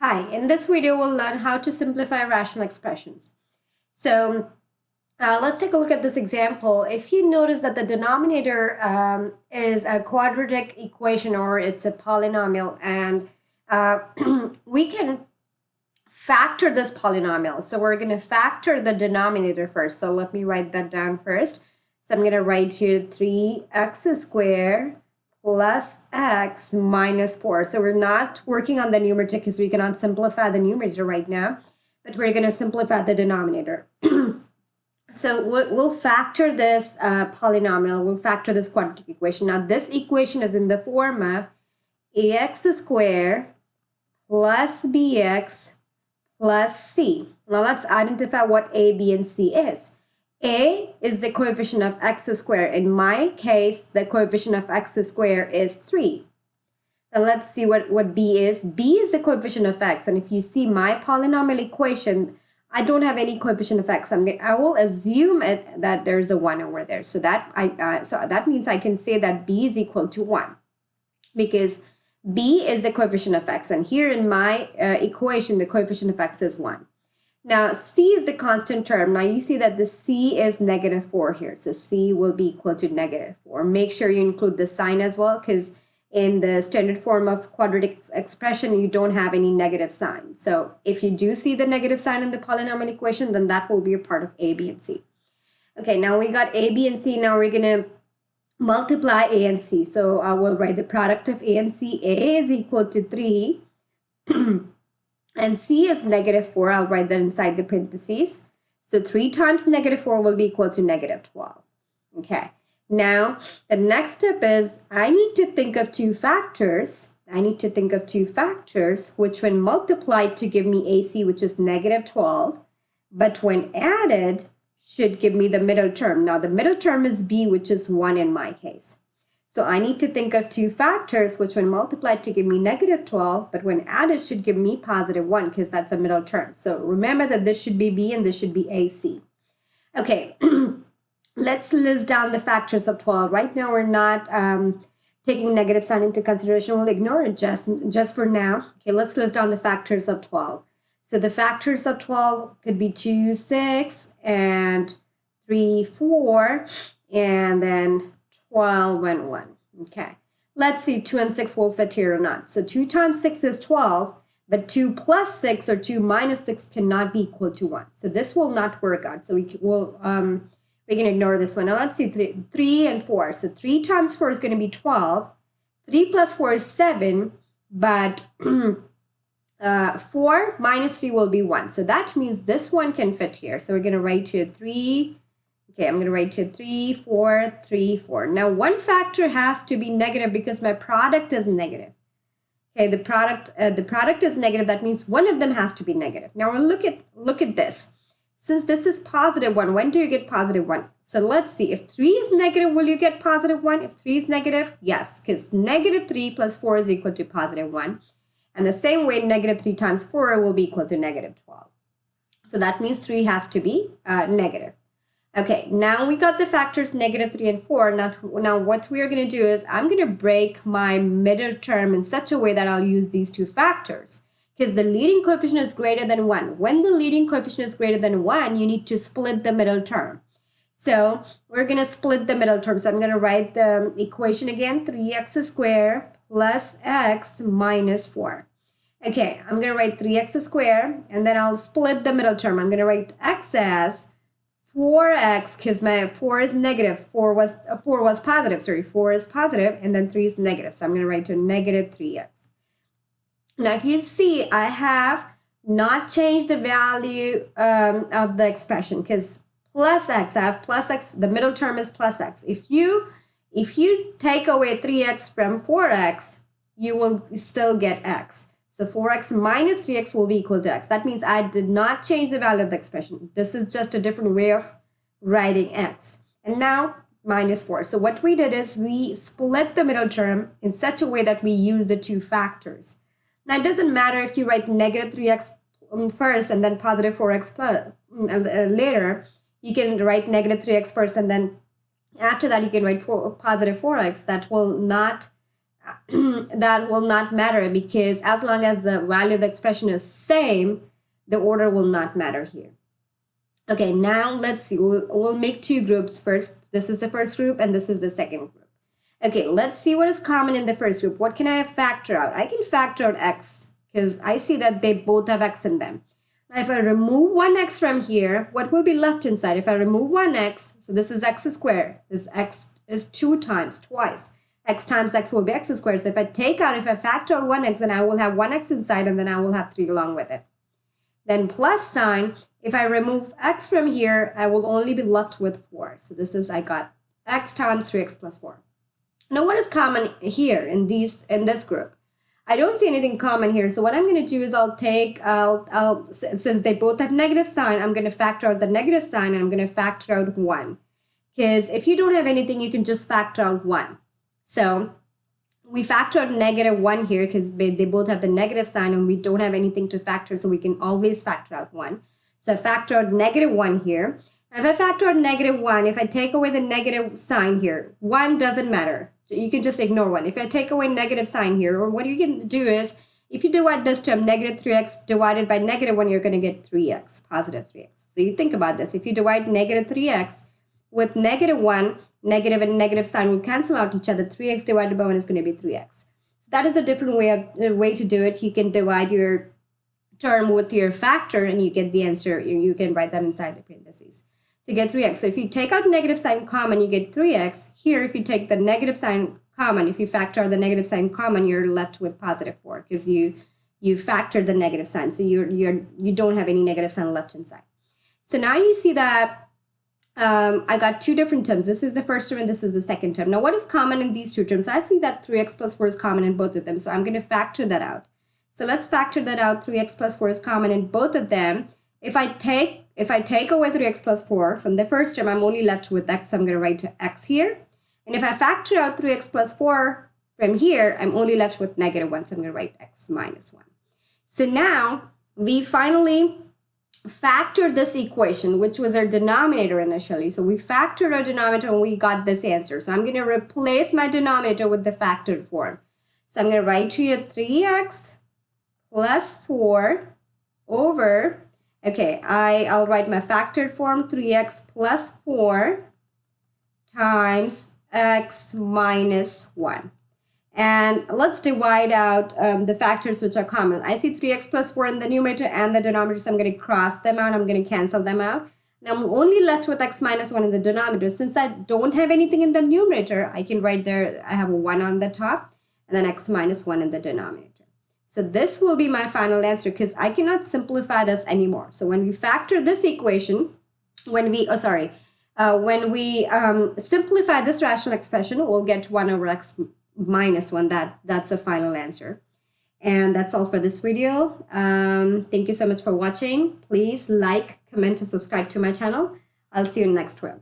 Hi, in this video we'll learn how to simplify rational expressions. So let's take a look at this example. If you notice that the denominator is a quadratic equation or it's a polynomial, and we can factor this polynomial. So we're going to factor the denominator first. So let me write that down first. So I'm going to write here 3x squared plus x minus 4. So we're not working on the numerator because we cannot simplify the numerator right now, but we're going to simplify the denominator. So we'll factor this polynomial, we'll factor this quadratic equation. Now this equation is in the form of ax squared plus bx plus c. Now let's identify what a, b, and c is. A is the coefficient of x squared. In my case, the coefficient of x squared is 3. Now let's see what b is. B is the coefficient of x. And if you see my polynomial equation, I don't have any coefficient of x. I will assume that there's a 1 over there. So that means I can say that b is equal to 1 because b is the coefficient of x. And here in my equation, the coefficient of x is 1. Now, c is the constant term. Now, you see that the c is -4 here. So, c will be equal to -4. Make sure you include the sign as well, because in the standard form of quadratic expression, you don't have any negative sign. So, if you do see the negative sign in the polynomial equation, then that will be a part of a, b, and c. Okay, now we got a, b, and c. Now, we're going to multiply a and c. So, I will write the product of a and c. A is equal to 3. And c is -4. I'll write that inside the parentheses. So 3 times -4 will be equal to -12. Okay. Now, the next step is I need to think of two factors. Which when multiplied to give me AC, which is -12. But when added, should give me the middle term. Now, the middle term is b, which is 1 in my case. So I need to think of two factors, which when multiplied to give me -12, but when added should give me +1 because that's a middle term. So remember that this should be b and this should be AC. Okay, let's list down the factors of 12. Right now we're not taking negative sign into consideration. We'll ignore it just for now. Okay, let's list down the factors of 12. So the factors of 12 could be 2, 6, and 3, 4, and then 12 and 1. Okay, let's see if 2 and 6 will fit here or not. So 2 times 6 is 12, but 2 plus 6 or 2 minus 6 cannot be equal to 1. So this will not work out. So we can ignore this one. Now let's see 3 and 4. So 3 times 4 is going to be 12. 3 plus 4 is 7, but 4 minus 3 will be 1. So that means this one can fit here. So we're going to write here 3. Okay, I'm going to write here 3, 4, 3, 4. Now, one factor has to be negative because my product is negative. Okay, the product is negative. That means one of them has to be negative. Now, we'll look at this. Since this is +1, when do you get +1? So let's see. If 3 is negative, will you get +1? If 3 is negative, yes, because -3 plus 4 is equal to +1. And the same way, -3 times 4 will be equal to -12. So that means 3 has to be negative. Okay, now we got the factors -3 and 4. Now what we are going to do is I'm going to break my middle term in such a way that I'll use these two factors because the leading coefficient is greater than 1. When the leading coefficient is greater than 1, you need to split the middle term. So we're going to split the middle term. So I'm going to write the equation again, 3x squared plus x minus 4. Okay, I'm going to write 3x squared, and then I'll split the middle term. I'm going to write x as 4x, because my 4 is negative. 4 was positive. Sorry, 4 is positive, and then 3 is negative. So I'm going to write to -3x. Now, if you see, I have not changed the value of the expression because plus x, I have plus x. The middle term is plus x. If you take away 3x from 4x, you will still get x. So 4x minus 3x will be equal to x. That means I did not change the value of the expression. This is just a different way of writing x. And now -4. So what we did is we split the middle term in such a way that we use the two factors. Now it doesn't matter if you write -3x first and then +4x later. You can write -3x first and then after that you can write +4x. That will not that will not matter, because as long as the value of the expression is same, the order will not matter here. Okay, now let's see. We'll make two groups first. This is the first group and this is the second group. Okay, let's see what is common in the first group. What can I factor out? I can factor out x because I see that they both have x in them. Now, if I remove one x from here, what will be left inside? If I remove one x, so this is x squared. This x is twice. X times x will be x squared. So if I factor out one x, then I will have one x inside and then I will have 3 along with it. Then plus sign, if I remove x from here, I will only be left with 4. So this is, I got x times 3x plus 4. Now what is common here in this group? I don't see anything common here. So what I'm going to do is since they both have negative sign, I'm going to factor out the negative sign and I'm going to factor out 1. Because if you don't have anything, you can just factor out 1. So we factor out -1 here because they both have the negative sign and we don't have anything to factor, so we can always factor out 1. So I factor out -1 here. If I factor out -1, if I take away the negative sign here, 1 doesn't matter. You can just ignore 1. If I take away negative sign here, or what you can do is, if you divide this term, -3x divided by -1, you're going to get 3x, positive 3x. So you think about this. If you divide -3x with -1, negative and negative sign will cancel out each other. 3x divided by 1 is going to be 3x. So that is a different way to do it. You can divide your term with your factor and you get the answer. You can write that inside the parentheses. So you get 3x. So if you take out negative sign common, you get 3x. Here, if you take the negative sign common, if you factor out the negative sign common, you're left with positive 4 because you factor the negative sign. So you don't have any negative sign left inside. So now you see that I got two different terms. This is the first term and this is the second term. Now, what is common in these two terms? I see that 3x plus 4 is common in both of them. So I'm going to factor that out. So let's factor that out. 3x plus 4 is common in both of them. If I take away 3x plus 4 from the first term, I'm only left with x. So I'm going to write x here. And if I factor out 3x plus 4 from here, I'm only left with -1. So I'm going to write x minus 1. So now we finally factor this equation, which was our denominator initially. So we factored our denominator and we got this answer. So I'm going to replace my denominator with the factored form. So I'm going to write here 3x plus 4 over, okay, I'll write my factored form, 3x plus 4 times x minus 1. And let's divide out the factors which are common. I see 3x plus 4 in the numerator and the denominator, so I'm going to cross them out. I'm going to cancel them out. Now I'm only left with x minus 1 in the denominator. Since I don't have anything in the numerator, I can write there, I have a 1 on the top and then x minus 1 in the denominator. So this will be my final answer because I cannot simplify this anymore. So when we factor this equation, when we simplify this rational expression, we'll get 1 over x minus 1. That's the final answer. And that's all for this video. Thank you so much for watching. Please like, comment, and subscribe to my channel. I'll see you in the next one.